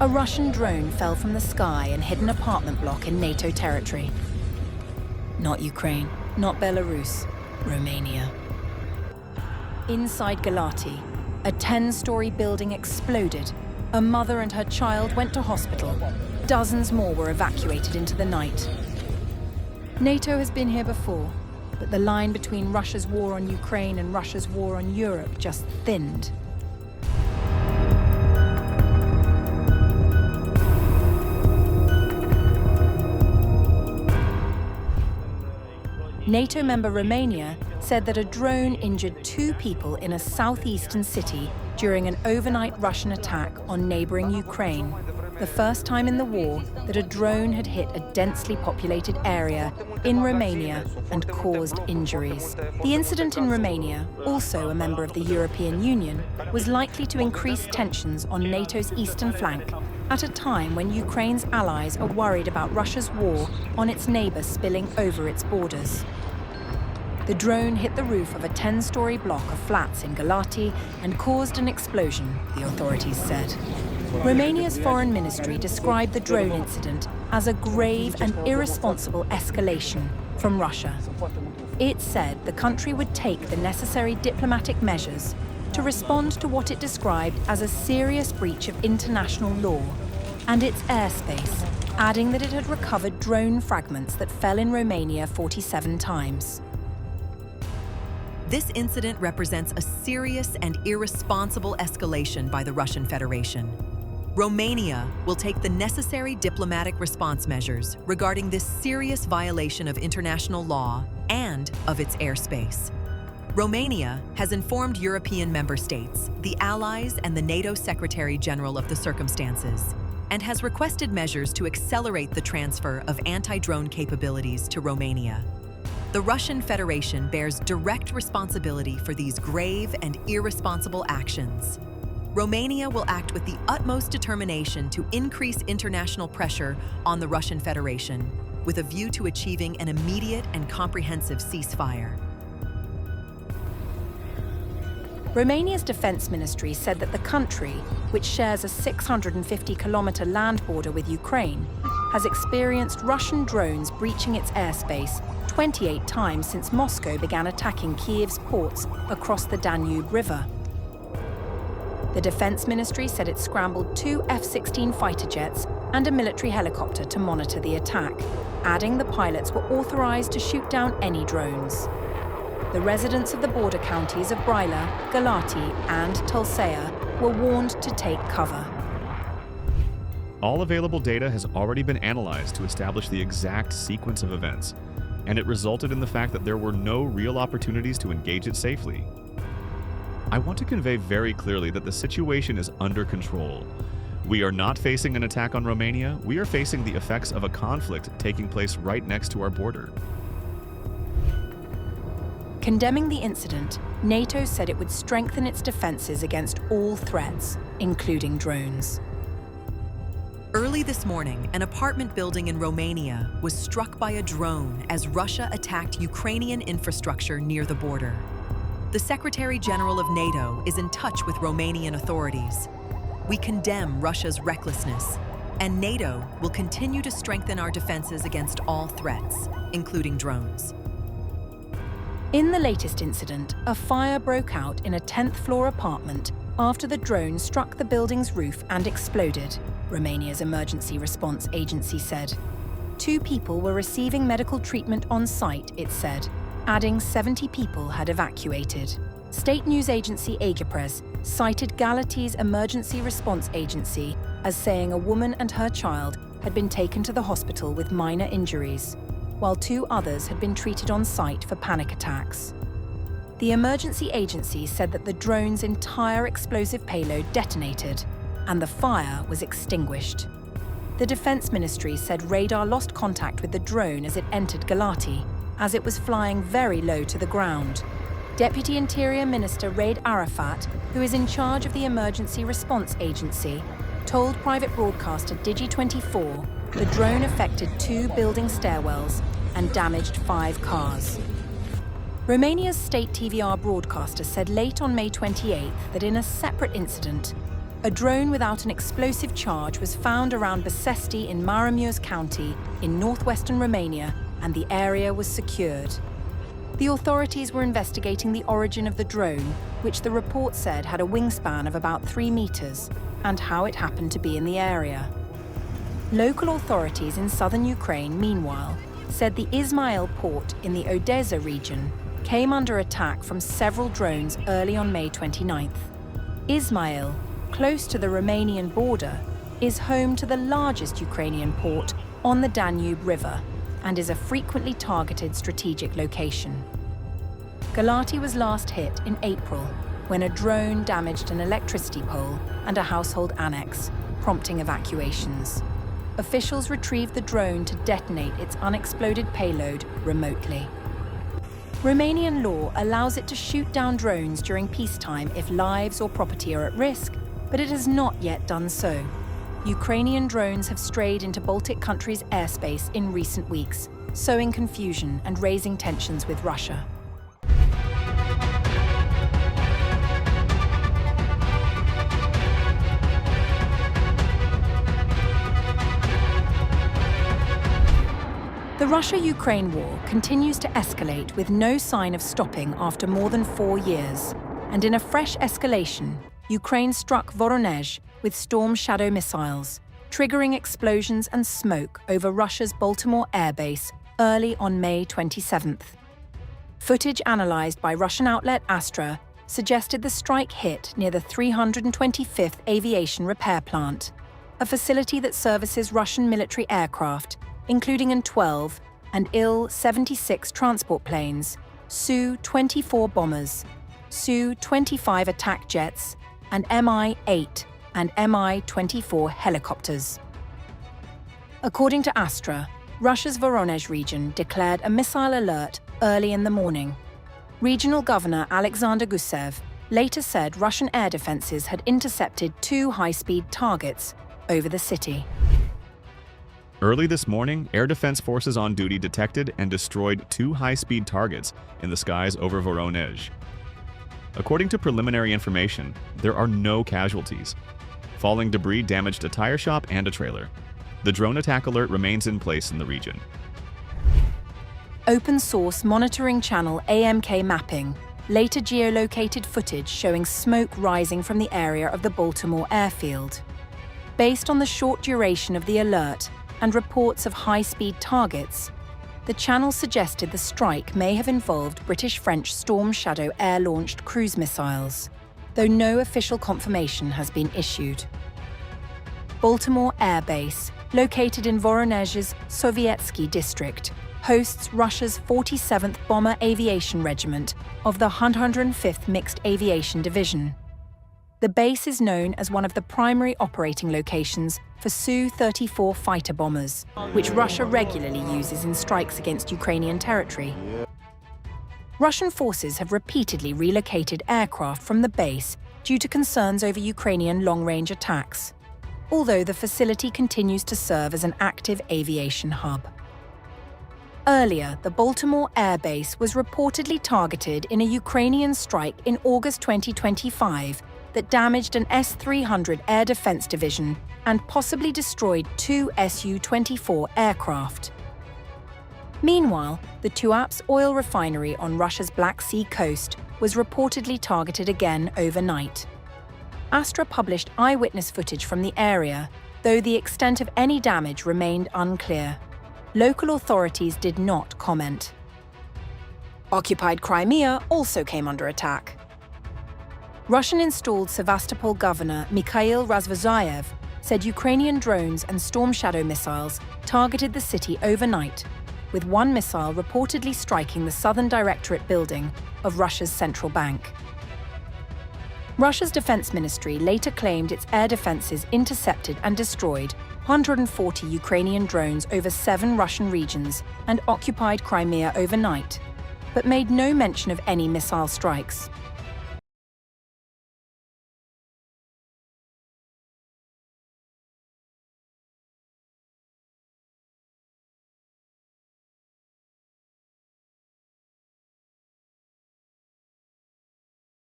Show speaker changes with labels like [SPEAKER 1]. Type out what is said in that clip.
[SPEAKER 1] A Russian drone fell from the sky and hit an apartment block in NATO territory. Not Ukraine, not Belarus, Romania. Inside Galati, a 10-story building exploded. A mother and her child went to hospital. Dozens more were evacuated into the night. NATO has been here before, but the line between Russia's war on Ukraine and Russia's war on Europe just thinned. NATO member Romania said that a drone injured 2 people in a southeastern city during an overnight Russian attack on neighboring Ukraine, the first time in the war that a drone had hit a densely populated area in Romania and caused injuries. The incident in Romania, also a member of the European Union, was likely to increase tensions on NATO's eastern flank at a time when Ukraine's allies are worried about Russia's war on its neighbour spilling over its borders. The drone hit the roof of a 10-story block of flats in Galati and caused an explosion, the authorities said. Romania's foreign ministry described the drone incident as a grave and irresponsible escalation from Russia. It said the country would take the necessary diplomatic measures to respond to what it described as a serious breach of international law and its airspace, adding that it had recovered drone fragments that fell in Romania 47 times.
[SPEAKER 2] This incident represents a serious and irresponsible escalation by the Russian Federation. Romania will take the necessary diplomatic response measures regarding this serious violation of international law and of its airspace. Romania has informed European member states, the allies, and the NATO Secretary General of the circumstances, and has requested measures to accelerate the transfer of anti-drone capabilities to Romania. The Russian Federation bears direct responsibility for these grave and irresponsible actions. Romania will act with the utmost determination to increase international pressure on the Russian Federation, with a view to achieving an immediate and comprehensive ceasefire.
[SPEAKER 1] Romania's defense ministry said that the country, which shares a 650-kilometer land border with Ukraine, has experienced Russian drones breaching its airspace 28 times since Moscow began attacking Kiev's ports across the Danube River. The defense ministry said it scrambled 2 F-16 fighter jets and a military helicopter to monitor the attack, adding the pilots were authorized to shoot down any drones. The residents of the border counties of Brăila, Galati, and Tulcea were warned to take cover.
[SPEAKER 3] All available data has already been analyzed to establish the exact sequence of events, and it resulted in the fact that there were no real opportunities to engage it safely. I want to convey very clearly that the situation is under control. We are not facing an attack on Romania, we are facing the effects of a conflict taking place right next to our border.
[SPEAKER 1] Condemning the incident, NATO said it would strengthen its defenses against all threats, including drones.
[SPEAKER 2] Early this morning, an apartment building in Romania was struck by a drone as Russia attacked Ukrainian infrastructure near the border. The Secretary General of NATO is in touch with Romanian authorities. We condemn Russia's recklessness, and NATO will continue to strengthen our defenses against all threats, including drones.
[SPEAKER 1] In the latest incident, a fire broke out in a 10th-floor apartment after the drone struck the building's roof and exploded, Romania's emergency response agency said. 2 people were receiving medical treatment on site, it said, adding 70 people had evacuated. State news agency Agapres cited Galati's emergency response agency as saying a woman and her child had been taken to the hospital with minor injuries, while 2 others had been treated on site for panic attacks. The emergency agency said that the drone's entire explosive payload detonated, and the fire was extinguished. The Defense Ministry said radar lost contact with the drone as it entered Galati, as it was flying very low to the ground. Deputy Interior Minister Raid Arafat, who is in charge of the Emergency Response Agency, told private broadcaster Digi24 the drone affected 2 building stairwells and damaged 5 cars. Romania's state TVR broadcaster said late on May 28th that in a separate incident, a drone without an explosive charge was found around Băsesti in Maramureș County in northwestern Romania, and the area was secured. The authorities were investigating the origin of the drone, which the report said had a wingspan of about 3 meters, and how it happened to be in the area. Local authorities in southern Ukraine, meanwhile, said the Izmail port in the Odessa region came under attack from several drones early on May 29th. Izmail, close to the Romanian border, is home to the largest Ukrainian port on the Danube River and is a frequently targeted strategic location. Galati was last hit in April when a drone damaged an electricity pole and a household annex, prompting evacuations. Officials retrieved the drone to detonate its unexploded payload remotely. Romanian law allows it to shoot down drones during peacetime if lives or property are at risk, but it has not yet done so. Ukrainian drones have strayed into Baltic countries' airspace in recent weeks, sowing confusion and raising tensions with Russia. The Russia-Ukraine war continues to escalate with no sign of stopping after more than 4 years. And in a fresh escalation, Ukraine struck Voronezh with Storm Shadow missiles, triggering explosions and smoke over Russia's Baltimore air base early on May 27th. Footage analysed by Russian outlet Astra suggested the strike hit near the 325th Aviation Repair Plant, a facility that services Russian military aircraft, including An-12 and Il-76 transport planes, Su-24 bombers, Su-25 attack jets, and Mi-8 and Mi-24 helicopters. According to Astra, Russia's Voronezh region declared a missile alert early in the morning. Regional Governor Alexander Gusev later said Russian air defences had intercepted 2 high-speed targets over the city.
[SPEAKER 3] Early this morning, air defense forces on duty detected and destroyed 2 high-speed targets in the skies over Voronezh. According to preliminary information, there are no casualties. Falling debris damaged a tire shop and a trailer. The drone attack alert remains in place in the region.
[SPEAKER 1] Open-source monitoring channel AMK Mapping later geolocated footage showing smoke rising from the area of the Baltimore airfield. Based on the short duration of the alert and reports of high-speed targets, the channel suggested the strike may have involved British-French Storm Shadow air-launched cruise missiles, though no official confirmation has been issued. Baltimore Air Base, located in Voronezh's Sovietsky district, hosts Russia's 47th Bomber Aviation Regiment of the 105th Mixed Aviation Division. The base is known as one of the primary operating locations for Su-34 fighter bombers, which Russia regularly uses in strikes against Ukrainian territory. Russian forces have repeatedly relocated aircraft from the base due to concerns over Ukrainian long-range attacks, although the facility continues to serve as an active aviation hub. Earlier, the Baltimore Air Base was reportedly targeted in a Ukrainian strike in August 2025 that damaged an S-300 Air Defense Division and possibly destroyed 2 Su-24 aircraft. Meanwhile, the Tuapse oil refinery on Russia's Black Sea coast was reportedly targeted again overnight. Astra published eyewitness footage from the area, though the extent of any damage remained unclear. Local authorities did not comment. Occupied Crimea also came under attack. Russian-installed Sevastopol governor Mikhail Razvozayev said Ukrainian drones and Storm Shadow missiles targeted the city overnight, with one missile reportedly striking the Southern Directorate building of Russia's central bank. Russia's defense ministry later claimed its air defenses intercepted and destroyed 140 Ukrainian drones over 7 Russian regions and occupied Crimea overnight, but made no mention of any missile strikes.